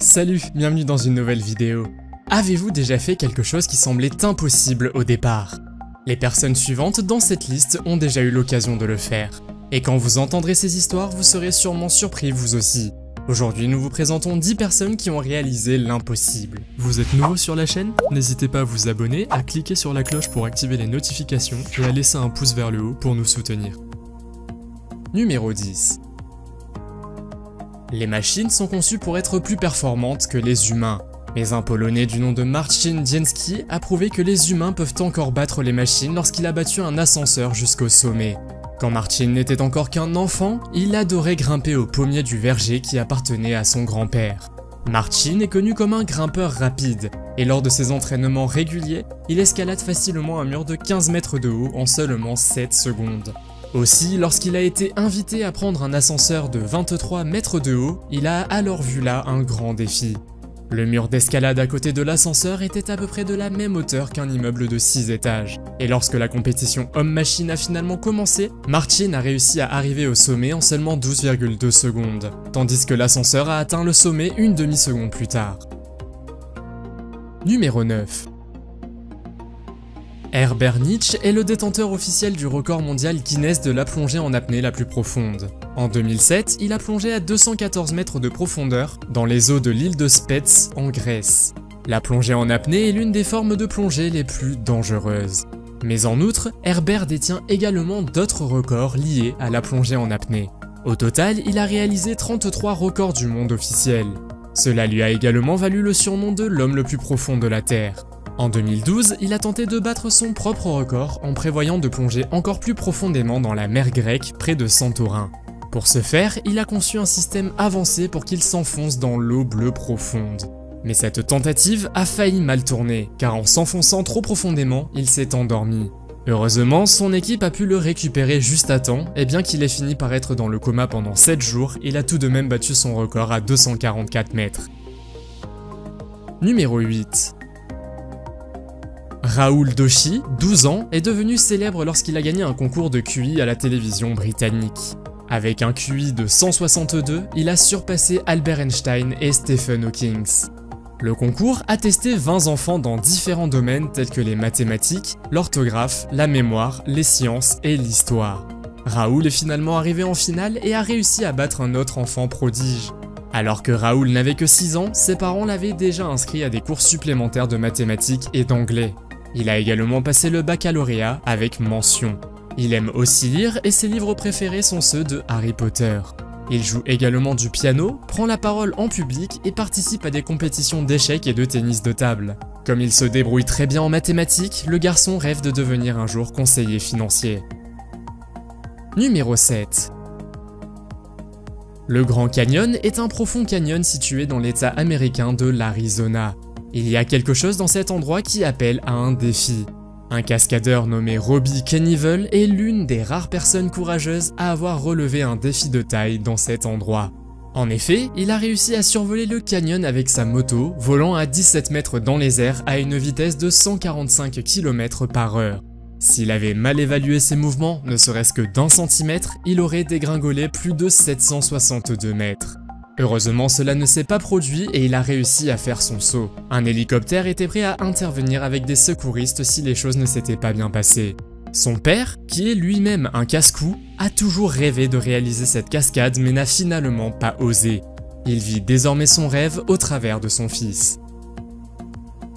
Salut, bienvenue dans une nouvelle vidéo. Avez-vous déjà fait quelque chose qui semblait impossible au départ? Les personnes suivantes dans cette liste ont déjà eu l'occasion de le faire. Et quand vous entendrez ces histoires, vous serez sûrement surpris vous aussi. Aujourd'hui, nous vous présentons 10 personnes qui ont réalisé l'impossible. Vous êtes nouveau sur la chaîne? N'hésitez pas à vous abonner, à cliquer sur la cloche pour activer les notifications et à laisser un pouce vers le haut pour nous soutenir. Numéro 10. Les machines sont conçues pour être plus performantes que les humains. Mais un Polonais du nom de Marcin Dzienski a prouvé que les humains peuvent encore battre les machines lorsqu'il a battu un ascenseur jusqu'au sommet. Quand Marcin n'était encore qu'un enfant, il adorait grimper au pommier du verger qui appartenait à son grand-père. Marcin est connu comme un grimpeur rapide, et lors de ses entraînements réguliers, il escalade facilement un mur de 15 mètres de haut en seulement 7 secondes. Aussi, lorsqu'il a été invité à prendre un ascenseur de 23 mètres de haut, il a alors vu là un grand défi. Le mur d'escalade à côté de l'ascenseur était à peu près de la même hauteur qu'un immeuble de 6 étages. Et lorsque la compétition homme-machine a finalement commencé, Marcin a réussi à arriver au sommet en seulement 12,2 secondes, tandis que l'ascenseur a atteint le sommet une demi-seconde plus tard. Numéro 9. Herbert Nitsch est le détenteur officiel du record mondial Guinness de la plongée en apnée la plus profonde. En 2007, il a plongé à 214 mètres de profondeur dans les eaux de l'île de Spets en Grèce. La plongée en apnée est l'une des formes de plongée les plus dangereuses. Mais en outre, Herbert détient également d'autres records liés à la plongée en apnée. Au total, il a réalisé 33 records du monde officiels. Cela lui a également valu le surnom de l'homme le plus profond de la Terre. En 2012, il a tenté de battre son propre record en prévoyant de plonger encore plus profondément dans la mer Grecque près de Santorin. Pour ce faire, il a conçu un système avancé pour qu'il s'enfonce dans l'eau bleue profonde. Mais cette tentative a failli mal tourner, car en s'enfonçant trop profondément, il s'est endormi. Heureusement, son équipe a pu le récupérer juste à temps, et bien qu'il ait fini par être dans le coma pendant 7 jours, il a tout de même battu son record à 244 mètres. Numéro 8. Rahul Doshi, 12 ans, est devenu célèbre lorsqu'il a gagné un concours de QI à la télévision britannique. Avec un QI de 162, il a surpassé Albert Einstein et Stephen Hawking. Le concours a testé 20 enfants dans différents domaines tels que les mathématiques, l'orthographe, la mémoire, les sciences et l'histoire. Rahul est finalement arrivé en finale et a réussi à battre un autre enfant prodige. Alors que Rahul n'avait que 6 ans, ses parents l'avaient déjà inscrit à des cours supplémentaires de mathématiques et d'anglais. Il a également passé le baccalauréat avec mention. Il aime aussi lire et ses livres préférés sont ceux de Harry Potter. Il joue également du piano, prend la parole en public et participe à des compétitions d'échecs et de tennis de table. Comme il se débrouille très bien en mathématiques, le garçon rêve de devenir un jour conseiller financier. Numéro 7. Le Grand Canyon est un profond canyon situé dans l'état américain de l'Arizona. Il y a quelque chose dans cet endroit qui appelle à un défi. Un cascadeur nommé Robbie Knievel est l'une des rares personnes courageuses à avoir relevé un défi de taille dans cet endroit. En effet, il a réussi à survoler le canyon avec sa moto, volant à 17 mètres dans les airs à une vitesse de 145 km/h. S'il avait mal évalué ses mouvements, ne serait-ce que d'1 centimètre, il aurait dégringolé plus de 762 mètres. Heureusement, cela ne s'est pas produit et il a réussi à faire son saut. Un hélicoptère était prêt à intervenir avec des secouristes si les choses ne s'étaient pas bien passées. Son père, qui est lui-même un casse-cou, a toujours rêvé de réaliser cette cascade mais n'a finalement pas osé. Il vit désormais son rêve au travers de son fils.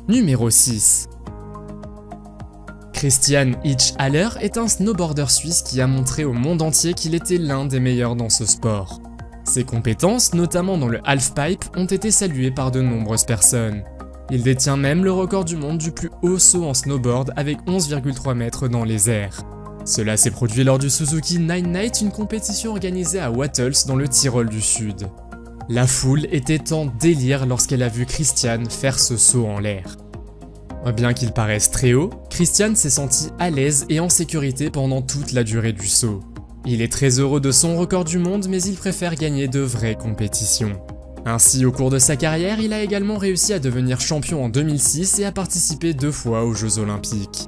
Numéro 6. Christian Hitchhaller est un snowboarder suisse qui a montré au monde entier qu'il était l'un des meilleurs dans ce sport. Ses compétences, notamment dans le halfpipe, ont été saluées par de nombreuses personnes. Il détient même le record du monde du plus haut saut en snowboard avec 11,3 mètres dans les airs. Cela s'est produit lors du Suzuki Nine Night, une compétition organisée à Wattles dans le Tyrol du Sud. La foule était en délire lorsqu'elle a vu Christian faire ce saut en l'air. Bien qu'il paraisse très haut, Christian s'est senti à l'aise et en sécurité pendant toute la durée du saut. Il est très heureux de son record du monde, mais il préfère gagner de vraies compétitions. Ainsi, au cours de sa carrière, il a également réussi à devenir champion en 2006 et à participer 2 fois aux Jeux Olympiques.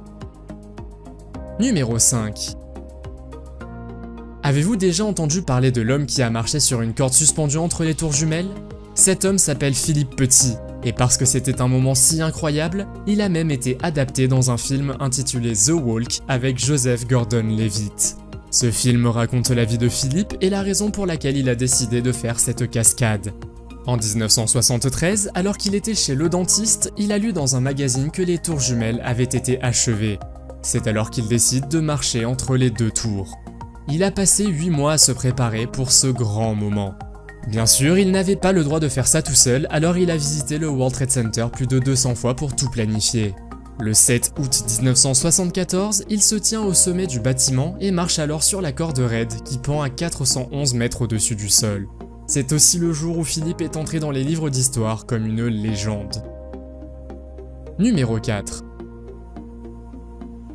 Numéro 5. Avez-vous déjà entendu parler de l'homme qui a marché sur une corde suspendue entre les tours jumelles? Cet homme s'appelle Philippe Petit, et parce que c'était un moment si incroyable, il a même été adapté dans un film intitulé The Walk avec Joseph Gordon-Levitt. Ce film raconte la vie de Philippe et la raison pour laquelle il a décidé de faire cette cascade. En 1973, alors qu'il était chez le dentiste, il a lu dans un magazine que les tours jumelles avaient été achevées. C'est alors qu'il décide de marcher entre les deux tours. Il a passé 8 mois à se préparer pour ce grand moment. Bien sûr, il n'avait pas le droit de faire ça tout seul, alors il a visité le World Trade Center plus de 200 fois pour tout planifier. Le 7 août 1974, il se tient au sommet du bâtiment et marche alors sur la corde raide qui pend à 411 mètres au-dessus du sol. C'est aussi le jour où Philippe est entré dans les livres d'histoire comme une légende. Numéro 4.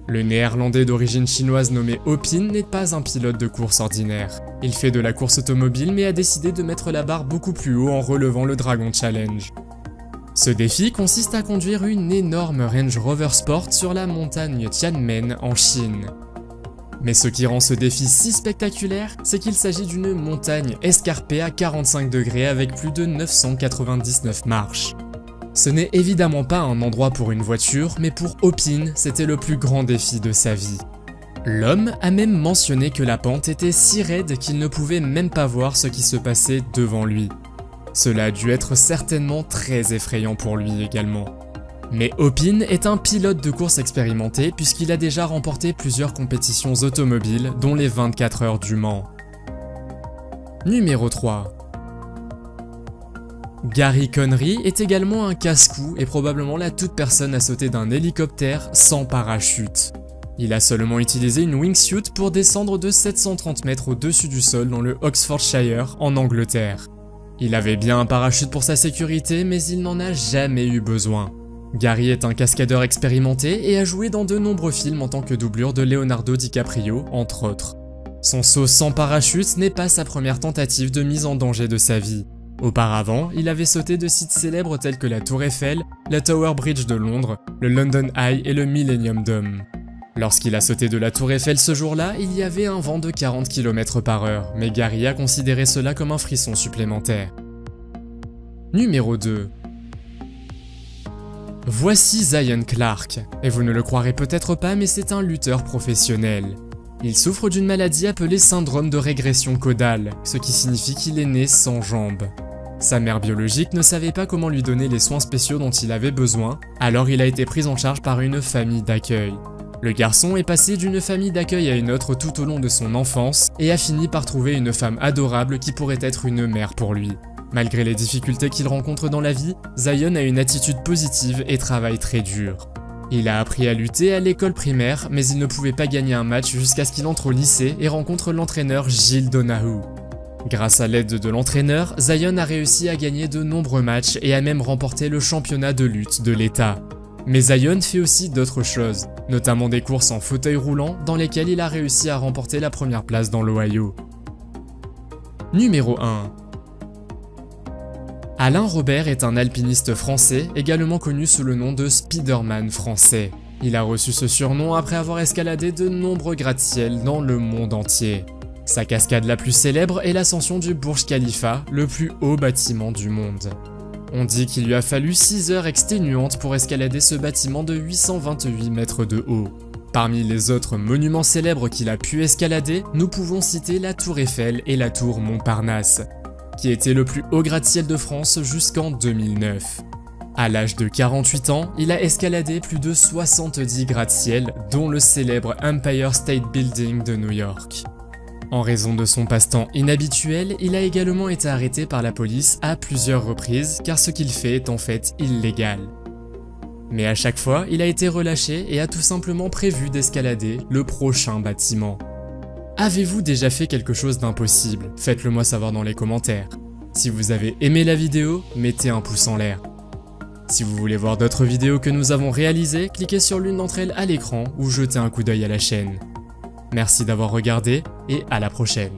Le néerlandais d'origine chinoise nommé Ho Pin n'est pas un pilote de course ordinaire. Il fait de la course automobile mais a décidé de mettre la barre beaucoup plus haut en relevant le Dragon Challenge. Ce défi consiste à conduire une énorme Range Rover Sport sur la montagne Tianmen en Chine. Mais ce qui rend ce défi si spectaculaire, c'est qu'il s'agit d'une montagne escarpée à 45 degrés avec plus de 999 marches. Ce n'est évidemment pas un endroit pour une voiture, mais pour Ho Pin, c'était le plus grand défi de sa vie. L'homme a même mentionné que la pente était si raide qu'il ne pouvait même pas voir ce qui se passait devant lui. Cela a dû être certainement très effrayant pour lui également. Mais Ho Pin est un pilote de course expérimenté puisqu'il a déjà remporté plusieurs compétitions automobiles, dont les 24 heures du Mans. Numéro 3. Gary Connery est également un casse-cou et probablement la toute personne à sauter d'un hélicoptère sans parachute. Il a seulement utilisé une wingsuit pour descendre de 730 mètres au-dessus du sol dans le Oxfordshire en Angleterre. Il avait bien un parachute pour sa sécurité, mais il n'en a jamais eu besoin. Gary est un cascadeur expérimenté et a joué dans de nombreux films en tant que doublure de Leonardo DiCaprio, entre autres. Son saut sans parachute n'est pas sa première tentative de mise en danger de sa vie. Auparavant, il avait sauté de sites célèbres tels que la Tour Eiffel, la Tower Bridge de Londres, le London Eye et le Millennium Dome. Lorsqu'il a sauté de la Tour Eiffel ce jour-là, il y avait un vent de 40 km/h, mais Gary a considéré cela comme un frisson supplémentaire. Numéro 2. Voici Zion Clark, et vous ne le croirez peut-être pas, mais c'est un lutteur professionnel. Il souffre d'une maladie appelée syndrome de régression caudale, ce qui signifie qu'il est né sans jambes. Sa mère biologique ne savait pas comment lui donner les soins spéciaux dont il avait besoin, alors il a été pris en charge par une famille d'accueil. Le garçon est passé d'une famille d'accueil à une autre tout au long de son enfance et a fini par trouver une femme adorable qui pourrait être une mère pour lui. Malgré les difficultés qu'il rencontre dans la vie, Zion a une attitude positive et travaille très dur. Il a appris à lutter à l'école primaire, mais il ne pouvait pas gagner un match jusqu'à ce qu'il entre au lycée et rencontre l'entraîneur Gilles Donahue. Grâce à l'aide de l'entraîneur, Zion a réussi à gagner de nombreux matchs et a même remporté le championnat de lutte de l'État. Mais Zion fait aussi d'autres choses, notamment des courses en fauteuil roulant dans lesquelles il a réussi à remporter la première place dans l'Ohio. Numéro 1. Alain Robert est un alpiniste français, également connu sous le nom de Spider-Man français. Il a reçu ce surnom après avoir escaladé de nombreux gratte-ciel dans le monde entier. Sa cascade la plus célèbre est l'ascension du Burj Khalifa, le plus haut bâtiment du monde. On dit qu'il lui a fallu 6 heures exténuantes pour escalader ce bâtiment de 828 mètres de haut. Parmi les autres monuments célèbres qu'il a pu escalader, nous pouvons citer la Tour Eiffel et la Tour Montparnasse, qui était le plus haut gratte-ciel de France jusqu'en 2009. À l'âge de 48 ans, il a escaladé plus de 70 gratte-ciel, dont le célèbre Empire State Building de New York. En raison de son passe-temps inhabituel, il a également été arrêté par la police à plusieurs reprises car ce qu'il fait est en fait illégal. Mais à chaque fois, il a été relâché et a tout simplement prévu d'escalader le prochain bâtiment. Avez-vous déjà fait quelque chose d'impossible? Faites-le moi savoir dans les commentaires. Si vous avez aimé la vidéo, mettez un pouce en l'air. Si vous voulez voir d'autres vidéos que nous avons réalisées, cliquez sur l'une d'entre elles à l'écran ou jetez un coup d'œil à la chaîne. Merci d'avoir regardé et à la prochaine.